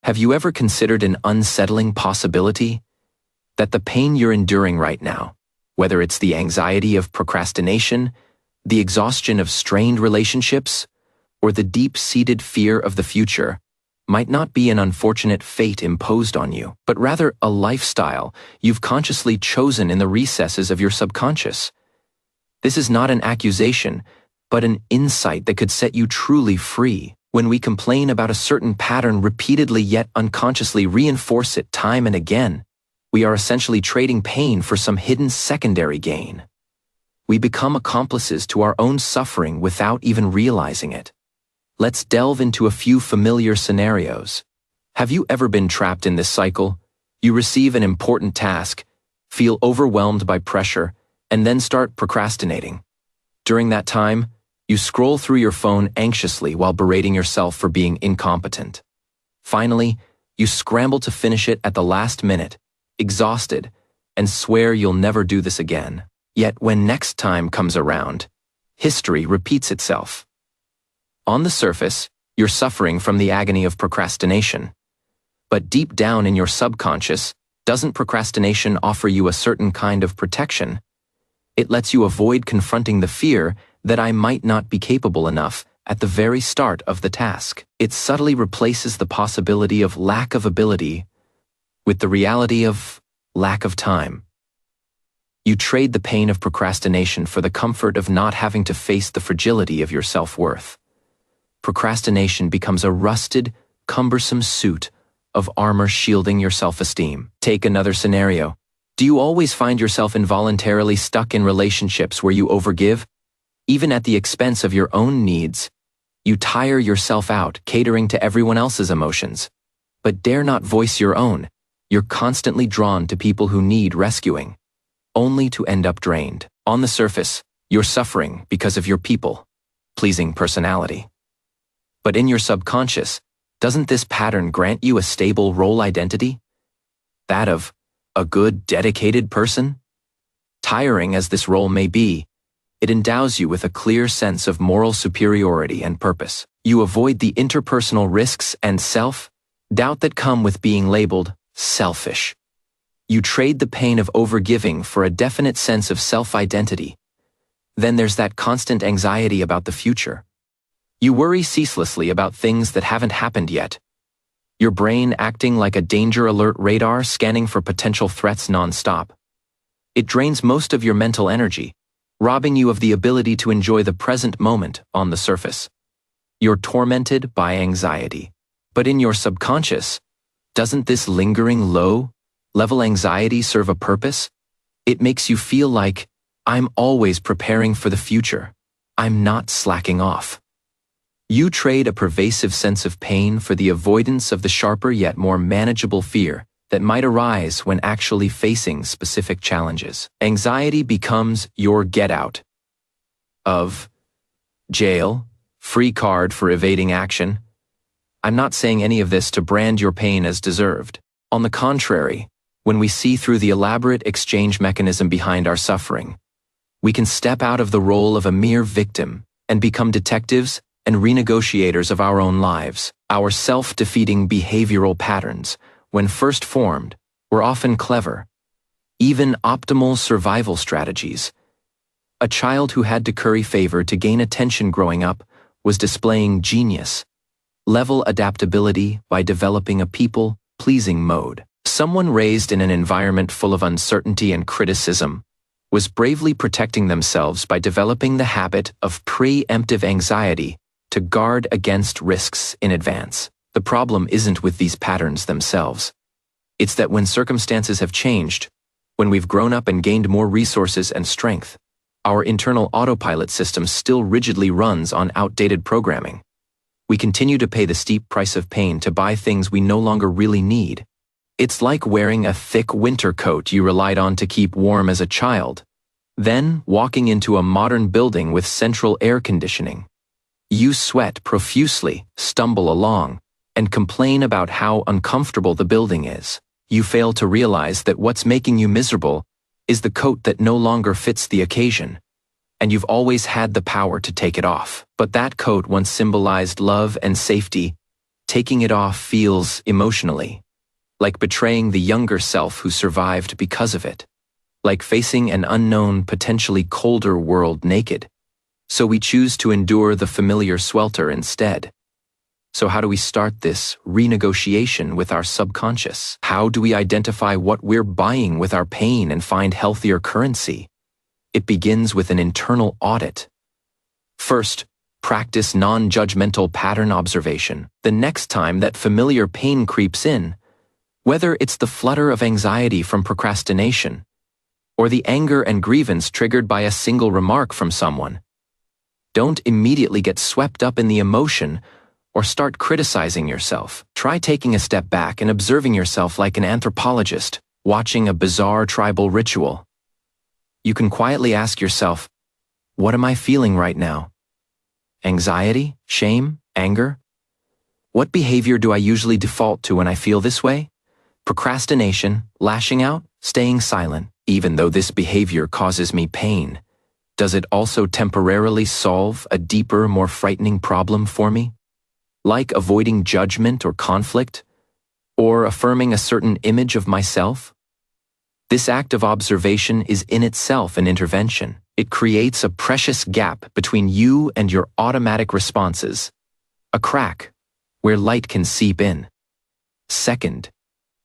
Have you ever considered an unsettling possibility? That the pain you're enduring right now, whether it's the anxiety of procrastination, the exhaustion of strained relationships, or the deep-seated fear of the future, might not be an unfortunate fate imposed on you, but rather a lifestyle you've consciously chosen in the recesses of your subconscious. This is not an accusation, but an insight that could set you truly free. When we complain about a certain pattern repeatedly yet unconsciously reinforce it time and again, we are essentially trading pain for some hidden secondary gain. We become accomplices to our own suffering without even realizing it. Let's delve into a few familiar scenarios. Have you ever been trapped in this cycle? You receive an important task, feel overwhelmed by pressure, and then start procrastinating. During that time, you scroll through your phone anxiously while berating yourself for being incompetent. Finally, you scramble to finish it at the last minute, exhausted, and swear you'll never do this again. Yet when next time comes around, history repeats itself. On the surface, you're suffering from the agony of procrastination. But deep down in your subconscious, doesn't procrastination offer you a certain kind of protection? It lets you avoid confronting the fear that I might not be capable enough at the very start of the task. It subtly replaces the possibility of lack of ability with the reality of lack of time. You trade the pain of procrastination for the comfort of not having to face the fragility of your self-worth. Procrastination becomes a rusted, cumbersome suit of armor shielding your self-esteem. Take another scenario. Do you always find yourself involuntarily stuck in relationships where you overgive? Even at the expense of your own needs, you tire yourself out catering to everyone else's emotions, but dare not voice your own. You're constantly drawn to people who need rescuing, only to end up drained. On the surface, you're suffering because of your people-pleasing personality. But in your subconscious, doesn't this pattern grant you a stable role identity? That of a good, dedicated person? Tiring as this role may be, it endows you with a clear sense of moral superiority and purpose. You avoid the interpersonal risks and self-doubt that come with being labeled selfish. You trade the pain of overgiving for a definite sense of self-identity. Then there's that constant anxiety about the future. You worry ceaselessly about things that haven't happened yet. Your brain acting like a danger alert radar scanning for potential threats non-stop. It drains most of your mental energy, robbing you of the ability to enjoy the present moment on the surface. You're tormented by anxiety. But in your subconscious, doesn't this lingering low-level anxiety serve a purpose? It makes you feel like, I'm always preparing for the future. I'm not slacking off. You trade a pervasive sense of pain for the avoidance of the sharper yet more manageable fear that might arise when actually facing specific challenges. Anxiety becomes your get-out of jail, free card for evading action. I'm not saying any of this to brand your pain as deserved. On the contrary, when we see through the elaborate exchange mechanism behind our suffering, we can step out of the role of a mere victim and become detectives and renegotiators of our own lives. Our self-defeating behavioral patterns, when first formed, were often clever, even optimal survival strategies. A child who had to curry favor to gain attention growing up was displaying genius-level adaptability by developing a people-pleasing mode. Someone raised in an environment full of uncertainty and criticism was bravely protecting themselves by developing the habit of preemptive anxiety to guard against risks in advance. The problem isn't with these patterns themselves. It's that when circumstances have changed, when we've grown up and gained more resources and strength, our internal autopilot system still rigidly runs on outdated programming. We continue to pay the steep price of pain to buy things we no longer really need. It's like wearing a thick winter coat you relied on to keep warm as a child, then walking into a modern building with central air conditioning. You sweat profusely, stumble along, and complain about how uncomfortable the building is. You fail to realize that what's making you miserable is the coat that no longer fits the occasion, and you've always had the power to take it off. But that coat once symbolized love and safety, Taking it off feels emotionally like betraying the younger self who survived because of it, like facing an unknown, potentially colder world naked. So we choose to endure the familiar swelter instead. So how do we start this renegotiation with our subconscious? How do we identify what we're buying with our pain and find healthier currency? It begins with an internal audit. First, practice non-judgmental pattern observation. The next time that familiar pain creeps in, whether it's the flutter of anxiety from procrastination, or the anger and grievance triggered by a single remark from someone, don't immediately get swept up in the emotion or start criticizing yourself. Try taking a step back and observing yourself like an anthropologist, watching a bizarre tribal ritual. You can quietly ask yourself, what am I feeling right now? Anxiety? Shame? Anger? What behavior do I usually default to when I feel this way? Procrastination, lashing out, staying silent. Even though this behavior causes me pain, does it also temporarily solve a deeper, more frightening problem for me? Like avoiding judgment or conflict, or affirming a certain image of myself? This act of observation is in itself an intervention. It creates a precious gap between you and your automatic responses, a crack where light can seep in. Second,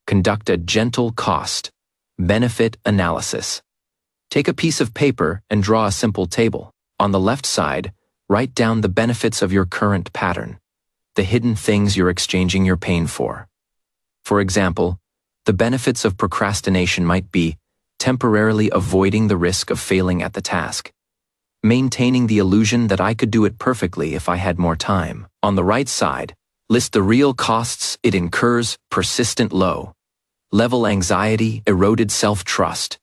conduct a gentle cost-benefit analysis. Take a piece of paper and draw a simple table. On the left side, write down the benefits of your current pattern, the hidden things you're exchanging your pain for. For example, the benefits of procrastination might be temporarily avoiding the risk of failing at the task, maintaining the illusion that I could do it perfectly if I had more time. On the right side, list the real costs it incurs: persistent low level anxiety, eroded self-trust,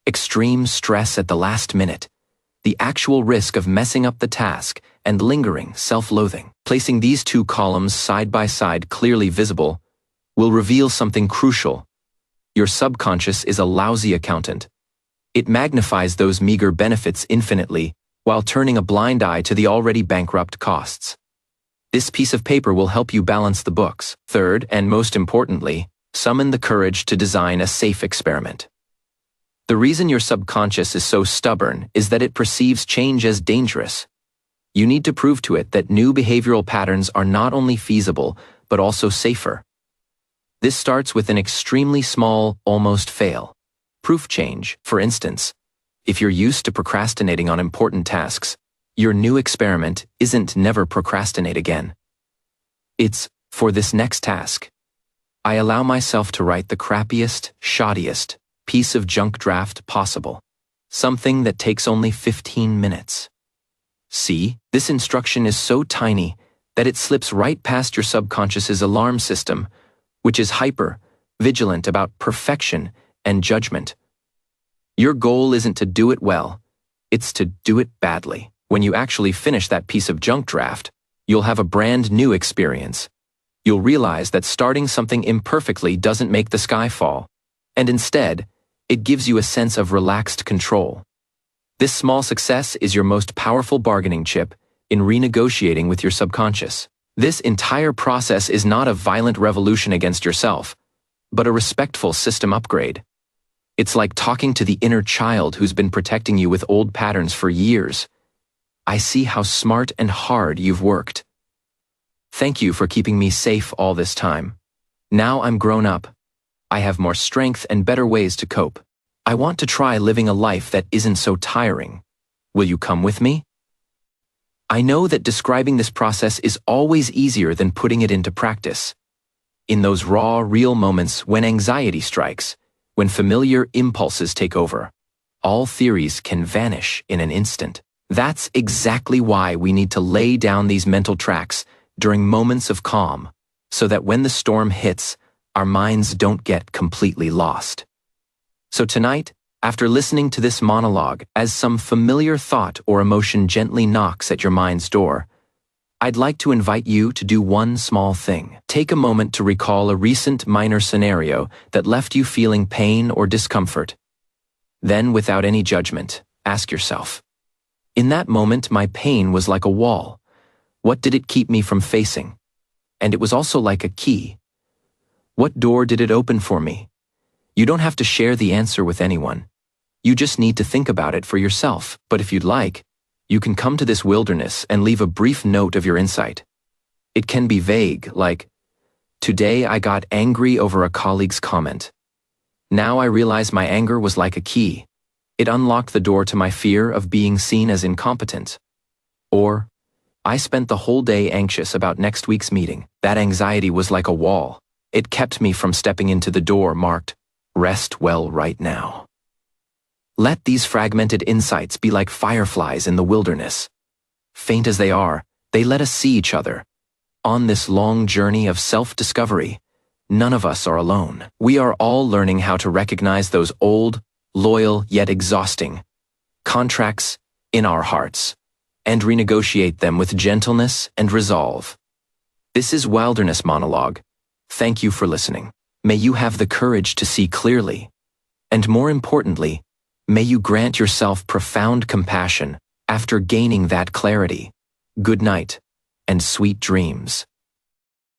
extreme stress at the last minute, the actual risk of messing up the task, and lingering self-loathing. Placing these two columns side by side, clearly visible, will reveal something crucial. Your subconscious is a lousy accountant. It magnifies those meager benefits infinitely while turning a blind eye to the already bankrupt costs. This piece of paper will help you balance the books. Third, and most importantly, summon the courage to design a safe experiment. The reason your subconscious is so stubborn is that it perceives change as dangerous. You need to prove to it that new behavioral patterns are not only feasible, but also safer. This starts with an extremely small, almost fail. Proof change. For instance, if you're used to procrastinating on important tasks, your new experiment isn't never procrastinate again. It's, for this next task, I allow myself to write the crappiest, shoddiest piece of junk draft possible. Something that takes only 15 minutes. See, this instruction is so tiny that it slips right past your subconscious's alarm system, which is hyper-vigilant about perfection and judgment. Your goal isn't to do it well, it's to do it badly. When you actually finish that piece of junk draft, you'll have a brand new experience. You'll realize that starting something imperfectly doesn't make the sky fall, and instead, it gives you a sense of relaxed control. This small success is your most powerful bargaining chip in renegotiating with your subconscious. This entire process is not a violent revolution against yourself, but a respectful system upgrade. It's like talking to the inner child who's been protecting you with old patterns for years. I see how smart and hard you've worked. Thank you for keeping me safe all this time. Now I'm grown up. I have more strength and better ways to cope. I want to try living a life that isn't so tiring. Will you come with me? I know that describing this process is always easier than putting it into practice. In those raw, real moments when anxiety strikes, when familiar impulses take over, all theories can vanish in an instant. That's exactly why we need to lay down these mental tracks during moments of calm, so that when the storm hits, our minds don't get completely lost. So tonight, after listening to this monologue, as some familiar thought or emotion gently knocks at your mind's door, I'd like to invite you to do one small thing. Take a moment to recall a recent minor scenario that left you feeling pain or discomfort. Then, without any judgment, ask yourself, in that moment, my pain was like a wall. What did it keep me from facing? and it was also like a key. What door did it open for me? You don't have to share the answer with anyone. You just need to think about it for yourself, but if you'd like, you can come to this wilderness and leave a brief note of your insight. It can be vague, like, "Today I got angry over a colleague's comment. Now I realize my anger was like a key. It unlocked the door to my fear of being seen as incompetent." Or, "I spent the whole day anxious about next week's meeting. That anxiety was like a wall. It kept me from stepping into the door marked, 'Rest well right now.'" Let these fragmented insights be like fireflies in the wilderness. Faint as they are, they let us see each other. On this long journey of self-discovery, none of us are alone. We are all learning how to recognize those old, loyal yet exhausting contracts in our hearts and renegotiate them with gentleness and resolve. This is Wilderness Monologue. Thank you for listening. May you have the courage to see clearly. And more importantly, may you grant yourself profound compassion after gaining that clarity. Good night, and sweet dreams.